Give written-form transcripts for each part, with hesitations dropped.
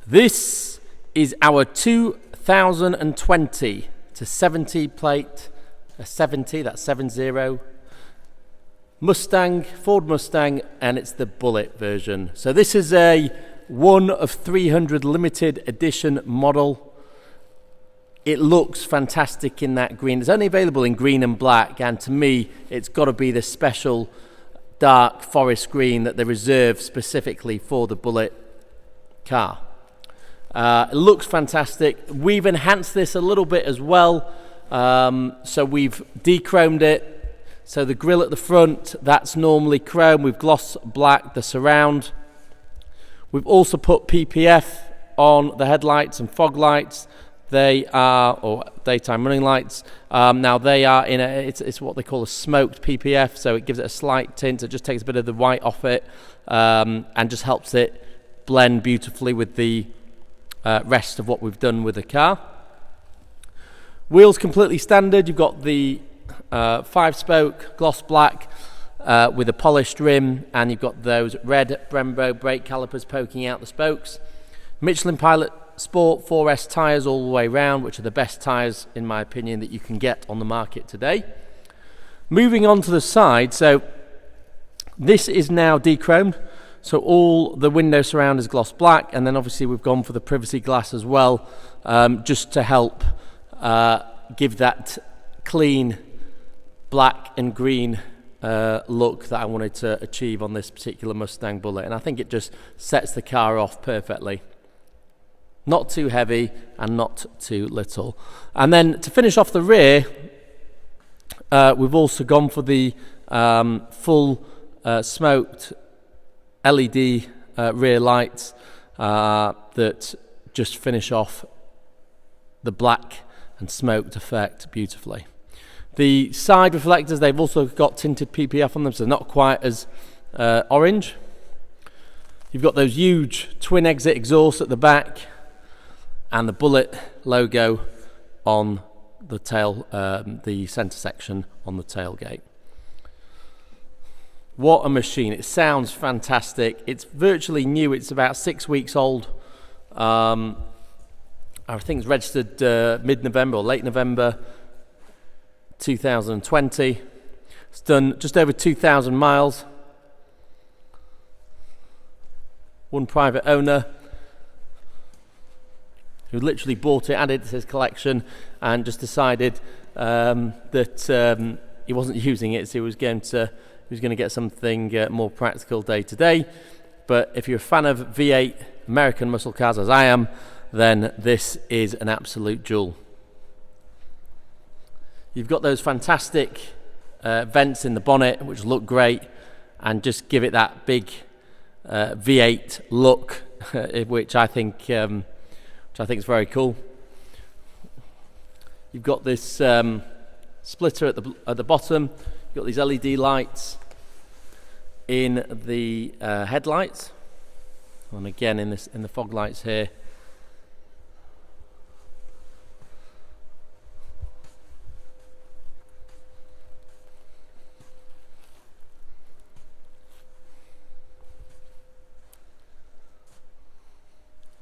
This is our 2020 to 70 plate, a 70, that's 70, Mustang, Ford Mustang, and it's the Bullitt version. So this is a 1 of 300 limited edition model. It looks fantastic in that green. It's only available in green and black, and to me, it's got to be the special dark forest green that they reserve specifically for the Bullitt car. It looks fantastic. We've enhanced this a little bit as well. So we've de-chromed it. So the grille at the front, that's normally chrome. We've gloss black the surround. We've also put PPF on the headlights and fog lights. They are, or daytime running lights. Now they are in it's what they call a smoked PPF. So it gives it a slight tint. It just takes a bit of the white off it and just helps it blend beautifully with the rest of what we've done with the car. Wheels completely standard. You've got the 5-spoke gloss black with a polished rim, and you've got those red Brembo brake calipers poking out the spokes. Michelin Pilot Sport 4S tyres all the way round, which are the best tyres in my opinion that you can get on the market today. Moving on to the side, so this is now de-chromed. So all the window surround is gloss black, and then obviously we've gone for the privacy glass as well, just to help give that clean black and green look that I wanted to achieve on this particular Mustang Bullitt, and I think it just sets the car off perfectly. Not too heavy and not too little. And then to finish off the rear, we've also gone for the full smoked LED rear lights that just finish off the black and smoked effect beautifully. The side reflectors, they've also got tinted PPF on them, so not quite as orange. You've got those huge twin exit exhausts at the back and the Bullitt logo on the tail, the center section on the tailgate. What a machine. It sounds fantastic. It's virtually new. It's about 6 weeks old. I think it's registered mid-November or late November 2020. It's done just over 2,000 miles. One private owner who literally bought it, added it to his collection, and just decided that he wasn't using it, so he was going to get something more practical day to day. But if you're a fan of V8 American muscle cars, as I am, then this is an absolute jewel. You've got those fantastic vents in the bonnet, which look great, and just give it that big V8 look, which I think is very cool. You've got this splitter at the bottom. You've got these LED lights in the headlights, and again in the fog lights here.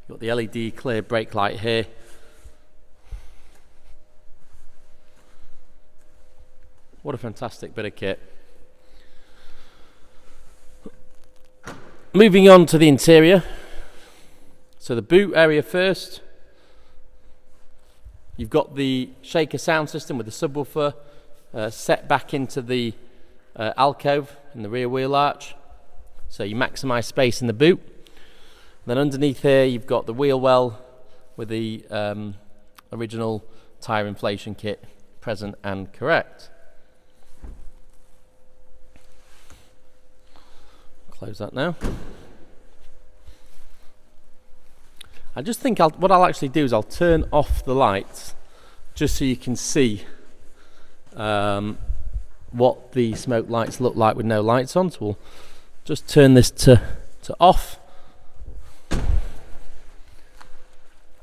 You've got the LED clear brake light here. What a fantastic bit of kit. Moving on to the interior. So the boot area first. You've got the shaker sound system with the subwoofer set back into the alcove in the rear wheel arch. So you maximise space in the boot. Then underneath here you've got the wheel well with the original tyre inflation kit present and correct. Close that now. I just think what I'll actually do is I'll turn off the lights just so you can see what the smoke lights look like with no lights on. So we'll just turn this to off,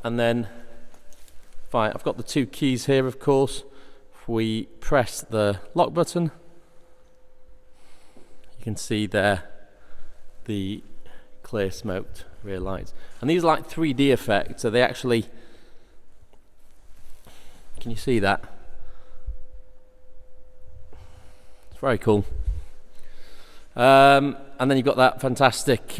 and then fine. I've got the two keys here, of course. If we press the lock button, you can see there the clear smoked rear lights. And these are like 3D effects, so they actually, can you see that? It's very cool. And then you've got that fantastic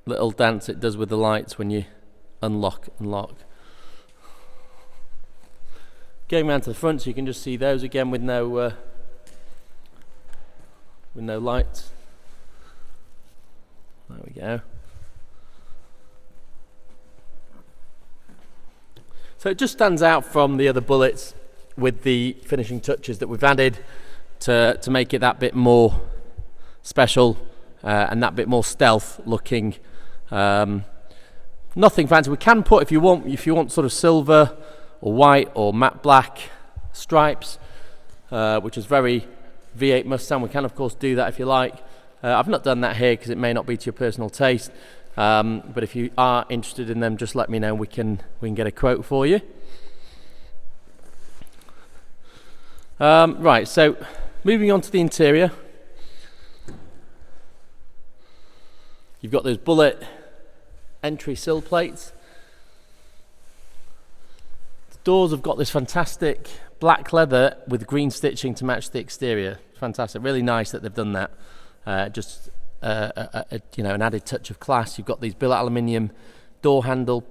little dance it does with the lights when you unlock and lock. Going round to the front, so you can just see those again with no lights. There we go. So it just stands out from the other Bullets with the finishing touches that we've added to make it that bit more special and that bit more stealth looking. Nothing fancy. We can put, if you want sort of silver or white or matte black stripes, which is very V8 Mustang. We can of course do that if you like. I've not done that here because it may not be to your personal taste, but if you are interested in them, just let me know. We can get a quote for you. Right, so moving on to the interior, you've got those Bullitt entry sill plates. The doors have got this fantastic black leather with green stitching to match the exterior. Fantastic, really nice that they've done that. Just you know, an added touch of class. You've got these billet aluminium door handle,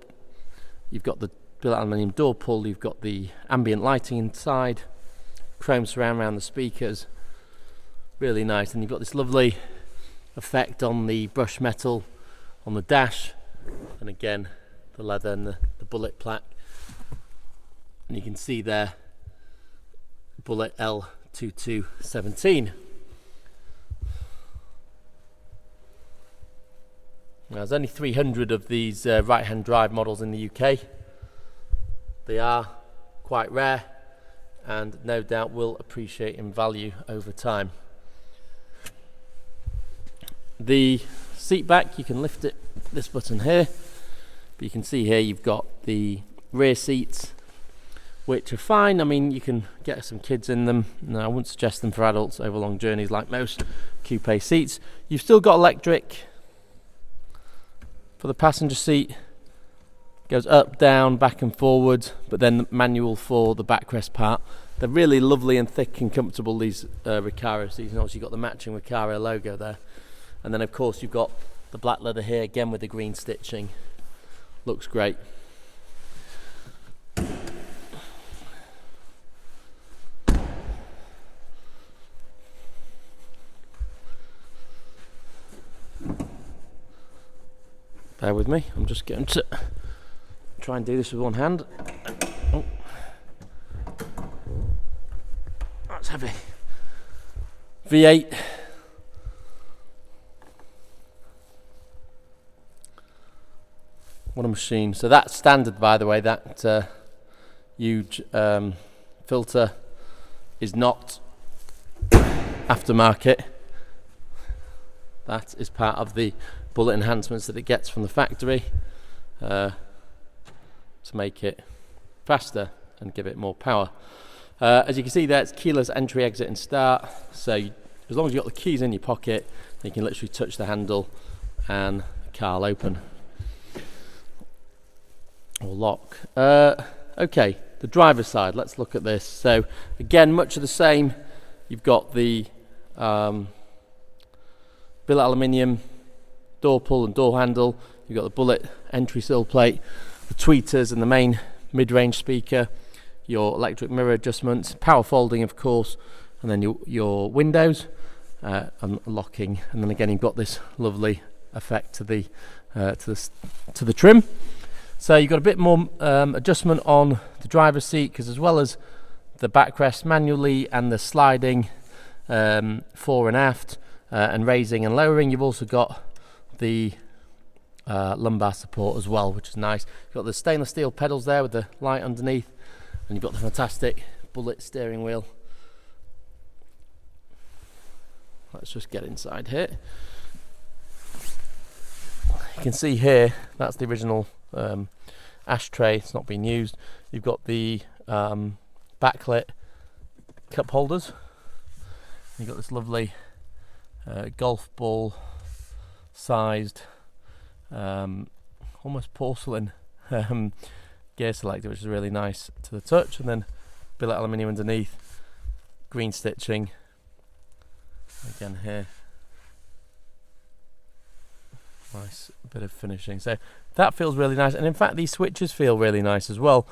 you've got the billet aluminium door pull, you've got the ambient lighting inside, chrome surround around the speakers, really nice. And you've got this lovely effect on the brushed metal on the dash, and again the leather and the Bullitt plaque, and you can see there Bullitt L2217. Now, there's only 300 of these right-hand drive models in the UK. They are quite rare and no doubt will appreciate in value over time. The seat back, you can lift it, this button here, but you can see here you've got the rear seats, which are fine. I mean, you can get some kids in them. No, I wouldn't suggest them for adults over long journeys like most coupe seats. You've still got electric for the passenger seat, goes up, down, back and forward, but then the manual for the backrest part. They're really lovely and thick and comfortable, these Recaro seats, and obviously you've got the matching Recaro logo there. And then of course you've got the black leather here, again with the green stitching. Looks great. Bear with me, I'm just going to try and do this with one hand. Oh, that's heavy. V8. What a machine. So that's standard, by the way. That huge filter is not aftermarket. That is part of the Bullitt enhancements that it gets from the factory to make it faster and give it more power. As you can see there, it's keyless entry, exit and start. So as long as you've got the keys in your pocket, you can literally touch the handle and the car will open or lock. Okay, the driver's side, let's look at this. So again, much of the same. You've got the billet aluminium door pull and door handle. You've got the Bullitt entry sill plate, the tweeters and the main mid-range speaker, your electric mirror adjustments, power folding of course, and then your windows unlocking, and then again you've got this lovely effect to the trim. So you've got a bit more adjustment on the driver's seat, because as well as the backrest manually and the sliding fore and aft and raising and lowering, you've also got the lumbar support as well, which is nice. You've got the stainless steel pedals there with the light underneath, and you've got the fantastic Bullitt steering wheel. Let's just get inside here. You can see here, that's the original ashtray. It's not been used. You've got the backlit cup holders. You've got this lovely golf ball sized, almost porcelain gear selector, which is really nice to the touch, and then billet aluminium underneath, green stitching again here, nice bit of finishing. So that feels really nice, and in fact these switches feel really nice as well.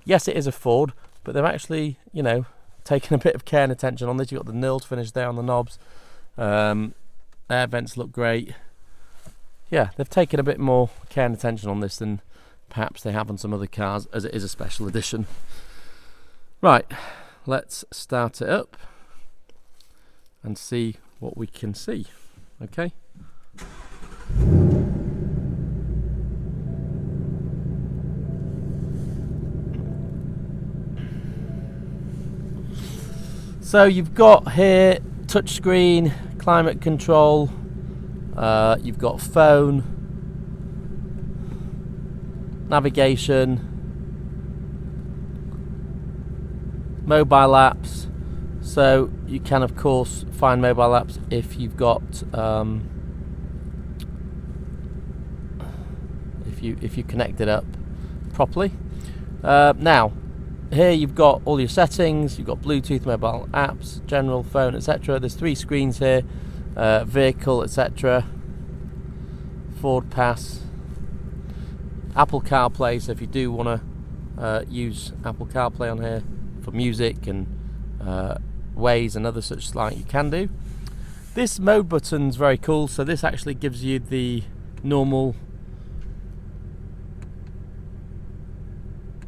Yes, it is a Ford, but they're actually, you know, taking a bit of care and attention on this. You've got the knurled finish there on the knobs. Air vents look great. Yeah, they've taken a bit more care and attention on this than perhaps they have on some other cars, as it is a special edition. Right, let's start it up and see what we can see. Okay. So you've got here touchscreen, climate control, you've got phone, navigation, mobile apps. So you can of course find mobile apps if you've got if you connect it up properly. Now here you've got all your settings, you've got Bluetooth, mobile apps, general, phone, etc. There's 3 screens here, vehicle, etc. Ford Pass, Apple CarPlay, so if you do want to use Apple CarPlay on here for music and Waze and other such like, you can do. This mode button's very cool, so this actually gives you the normal,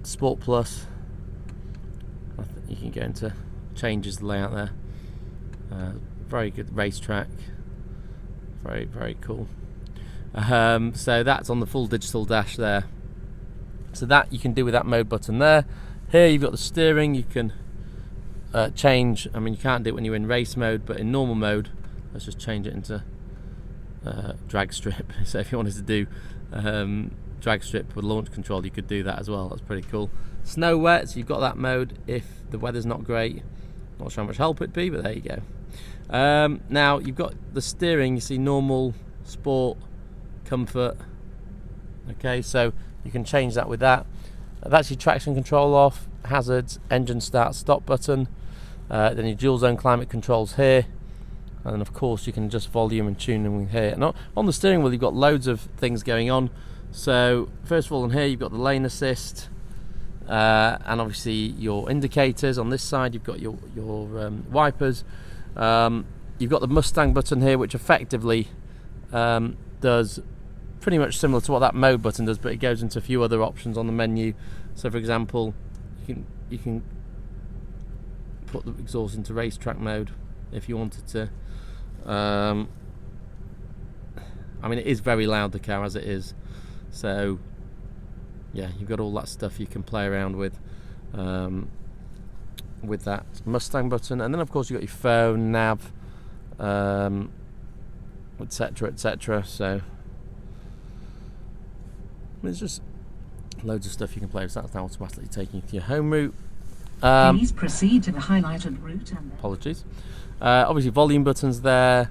Sport Plus. I think you can go into changes the layout there. Very good racetrack, very cool. So that's on the full digital dash there. So that you can do with that mode button there. Here you've got the steering. You can change. I mean, you can't do it when you're in race mode, but in normal mode, let's just change it into drag strip. So if you wanted to do drag strip with launch control, you could do that as well. That's pretty cool. Snow wet, so you've got that mode if the weather's not great. Not sure how much help it'd be, but there you go. Now you've got the steering. You see normal, sport, comfort. Okay, so you can change that with that. That's your traction control off, hazards, engine start stop button. Then your dual zone climate controls here, and then of course you can adjust volume and tuning here. And on the steering wheel you've got loads of things going on. So first of all, on here you've got the lane assist, and obviously your indicators. On this side you've got your wipers. You've got the Mustang button here, which effectively does pretty much similar to what that mode button does, but it goes into a few other options on the menu. So for example, you can put the exhaust into racetrack mode if you wanted to. I mean, it is very loud, the car, as it is, so yeah, you've got all that stuff you can play around with that Mustang button. And then of course you've got your phone, nav, etc. So there's just loads of stuff you can play with. So that's now automatically taking you to your home route. Please proceed to the highlighted route. Apologies. Obviously volume buttons there,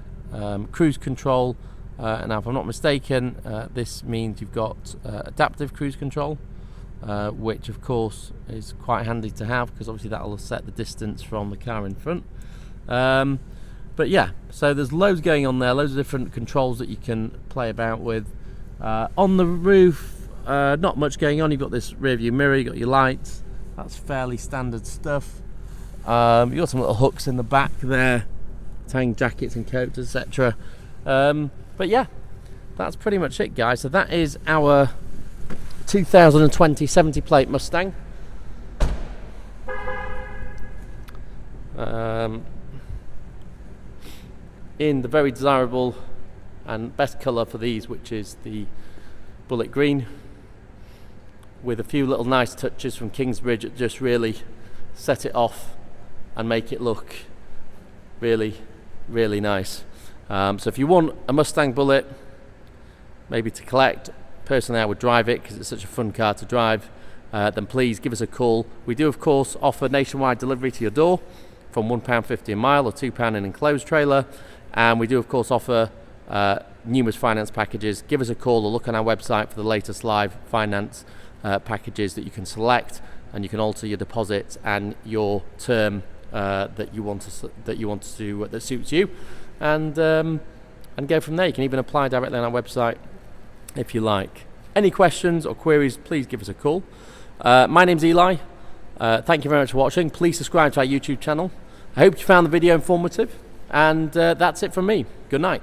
cruise control, and now if I'm not mistaken, this means you've got adaptive cruise control, which of course is quite handy to have, because obviously that will set the distance from the car in front. But yeah, so there's loads going on there, loads of different controls that you can play about with. On the roof, not much going on. You've got this rear view mirror, you've got your lights. That's fairly standard stuff. You've got some little hooks in the back there, tying jackets and coats, etc. But yeah, that's pretty much it, guys. So that is our 2020 70 plate Mustang. In the very desirable and best colour for these, which is the Bullitt Green, with a few little nice touches from Kingsbridge that just really set it off and make it look really, really nice. So if you want a Mustang Bullitt, maybe to collect, personally I would drive it because it's such a fun car to drive, then please give us a call. We do of course offer nationwide delivery to your door from £1.50 a mile or £2 in enclosed trailer, and we do of course offer numerous finance packages, give us a call or look on our website for the latest live finance packages that you can select, and you can alter your deposit and your term that suits you, and go from there. You can even apply directly on our website if you like. Any questions or queries, please give us a call. My name's Eli. Thank you very much for watching. Please subscribe to our YouTube channel. I hope you found the video informative, and that's it from me. Good night.